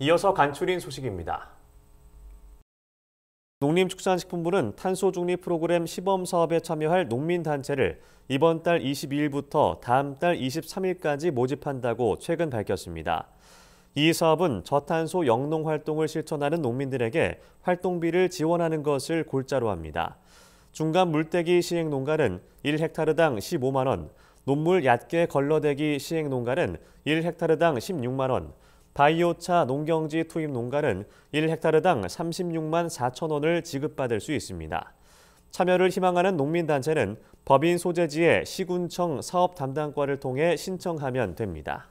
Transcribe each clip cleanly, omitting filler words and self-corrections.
이어서 간추린 소식입니다. 농림축산식품부는 탄소중립 프로그램 시범사업에 참여할 농민단체를 이번 달 22일부터 다음 달 23일까지 모집한다고 최근 밝혔습니다. 이 사업은 저탄소 영농 활동을 실천하는 농민들에게 활동비를 지원하는 것을 골자로 합니다. 중간 물대기 시행 농가는 1헥타르당 15만 원, 논물 얕게 걸러대기 시행 농가는 1헥타르당 16만 원, 바이오차 농경지 투입 농가는 1헥타르당 36만 4천 원을 지급받을 수 있습니다. 참여를 희망하는 농민단체는 법인 소재지의 시군청 사업 담당과를 통해 신청하면 됩니다.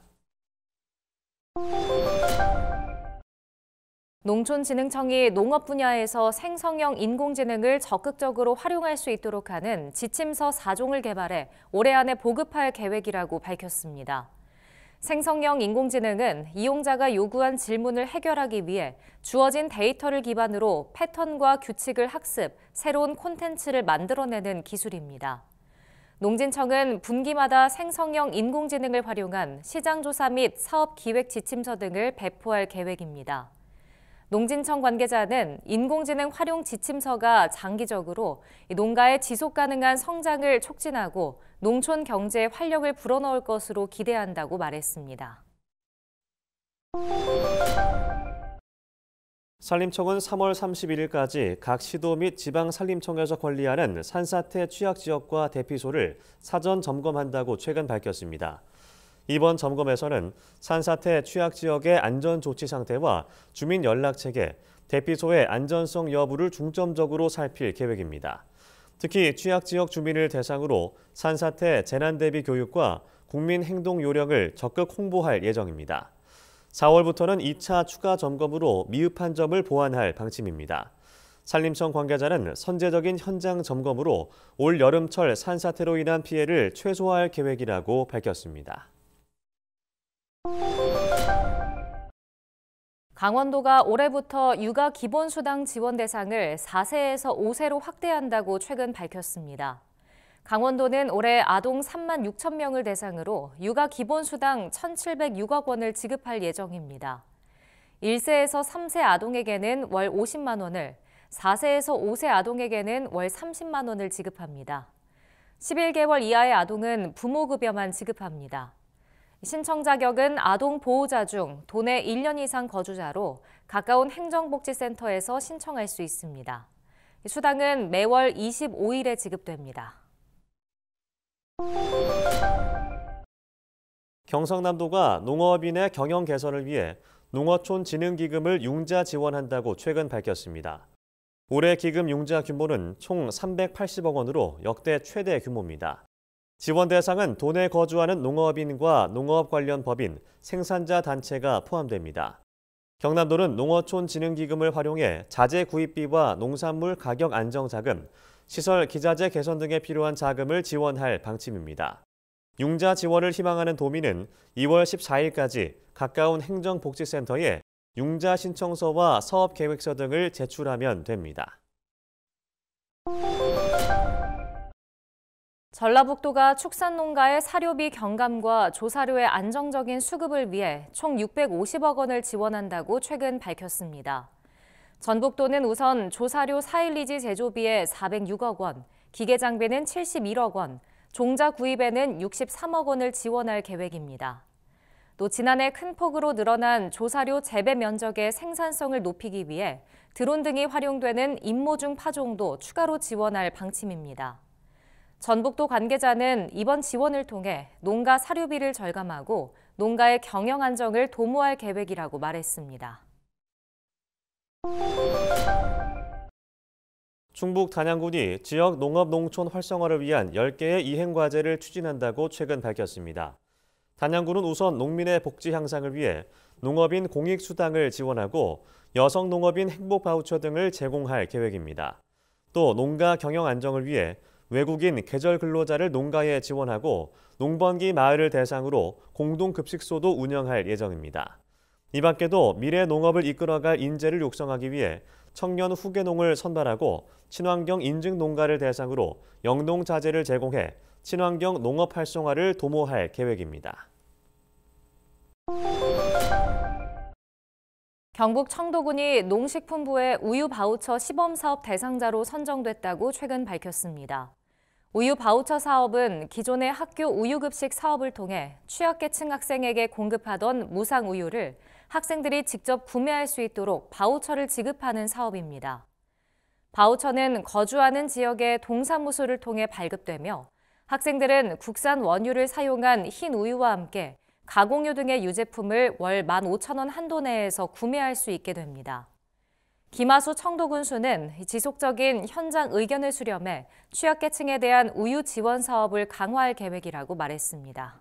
농촌진흥청이 농업 분야에서 생성형 인공지능을 적극적으로 활용할 수 있도록 하는 지침서 4종을 개발해 올해 안에 보급할 계획이라고 밝혔습니다. 생성형 인공지능은 이용자가 요구한 질문을 해결하기 위해 주어진 데이터를 기반으로 패턴과 규칙을 학습, 새로운 콘텐츠를 만들어내는 기술입니다. 농진청은 분기마다 생성형 인공지능을 활용한 시장조사 및 사업기획 지침서 등을 배포할 계획입니다. 농진청 관계자는 인공지능 활용 지침서가 장기적으로 농가의 지속가능한 성장을 촉진하고 농촌 경제에 활력을 불어넣을 것으로 기대한다고 말했습니다. 산림청은 3월 31일까지 각 시도 및 지방산림청에서 관리하는 산사태 취약지역과 대피소를 사전 점검한다고 최근 밝혔습니다. 이번 점검에서는 산사태 취약지역의 안전조치 상태와 주민 연락체계, 대피소의 안전성 여부를 중점적으로 살필 계획입니다. 특히 취약지역 주민을 대상으로 산사태 재난대비 교육과 국민행동 요령을 적극 홍보할 예정입니다. 4월부터는 2차 추가 점검으로 미흡한 점을 보완할 방침입니다. 산림청 관계자는 선제적인 현장 점검으로 올 여름철 산사태로 인한 피해를 최소화할 계획이라고 밝혔습니다. 강원도가 올해부터 육아 기본수당 지원 대상을 4세에서 5세로 확대한다고 최근 밝혔습니다. 강원도는 올해 아동 3만 6천 명을 대상으로 육아 기본수당 1,706억 원을 지급할 예정입니다. 1세에서 3세 아동에게는 월 50만 원을, 4세에서 5세 아동에게는 월 30만 원을 지급합니다. 11개월 이하의 아동은 부모급여만 지급합니다. 신청 자격은 아동 보호자 중 도내 1년 이상 거주자로 가까운 행정복지센터에서 신청할 수 있습니다. 수당은 매월 25일에 지급됩니다. 경상남도가 농업인의 경영 개선을 위해 농어촌 진흥기금을 융자 지원한다고 최근 밝혔습니다. 올해 기금 융자 규모는 총 380억 원으로 역대 최대 규모입니다. 지원 대상은 도내 거주하는 농업인과 농업 관련 법인, 생산자 단체가 포함됩니다. 경남도는 농어촌 진흥기금을 활용해 자재 구입비와 농산물 가격 안정 자금, 시설 기자재 개선 등에 필요한 자금을 지원할 방침입니다. 융자 지원을 희망하는 도민은 2월 14일까지 가까운 행정복지센터에 융자 신청서와 사업계획서 등을 제출하면 됩니다. 전라북도가 축산농가의 사료비 경감과 조사료의 안정적인 수급을 위해 총 650억 원을 지원한다고 최근 밝혔습니다. 전북도는 우선 조사료 4.1리지 제조비에 406억 원, 기계장비는 71억 원, 종자 구입에는 63억 원을 지원할 계획입니다. 또 지난해 큰 폭으로 늘어난 조사료 재배 면적의 생산성을 높이기 위해 드론 등이 활용되는 임모중 파종도 추가로 지원할 방침입니다. 전북도 관계자는 이번 지원을 통해 농가 사료비를 절감하고 농가의 경영 안정을 도모할 계획이라고 말했습니다. 충북 단양군이 지역 농업 농촌 활성화를 위한 10개의 이행과제를 추진한다고 최근 밝혔습니다. 단양군은 우선 농민의 복지 향상을 위해 농업인 공익수당을 지원하고 여성 농업인 행복바우처 등을 제공할 계획입니다. 또 농가 경영 안정을 위해 외국인 계절 근로자를 농가에 지원하고 농번기 마을을 대상으로 공동급식소도 운영할 예정입니다. 이 밖에도 미래 농업을 이끌어갈 인재를 육성하기 위해 청년 후계농을 선발하고 친환경 인증 농가를 대상으로 영농자재를 제공해 친환경 농업 활성화를 도모할 계획입니다. 경북 청도군이 농식품부의 우유 바우처 시범 사업 대상자로 선정됐다고 최근 밝혔습니다. 우유 바우처 사업은 기존의 학교 우유급식 사업을 통해 취약계층 학생에게 공급하던 무상 우유를 학생들이 직접 구매할 수 있도록 바우처를 지급하는 사업입니다. 바우처는 거주하는 지역의 동사무소를 통해 발급되며 학생들은 국산 원유를 사용한 흰 우유와 함께 가공유 등의 유제품을 월 15,000원 한도 내에서 구매할 수 있게 됩니다. 김하수 청도군수는 지속적인 현장 의견을 수렴해 취약계층에 대한 우유 지원 사업을 강화할 계획이라고 말했습니다.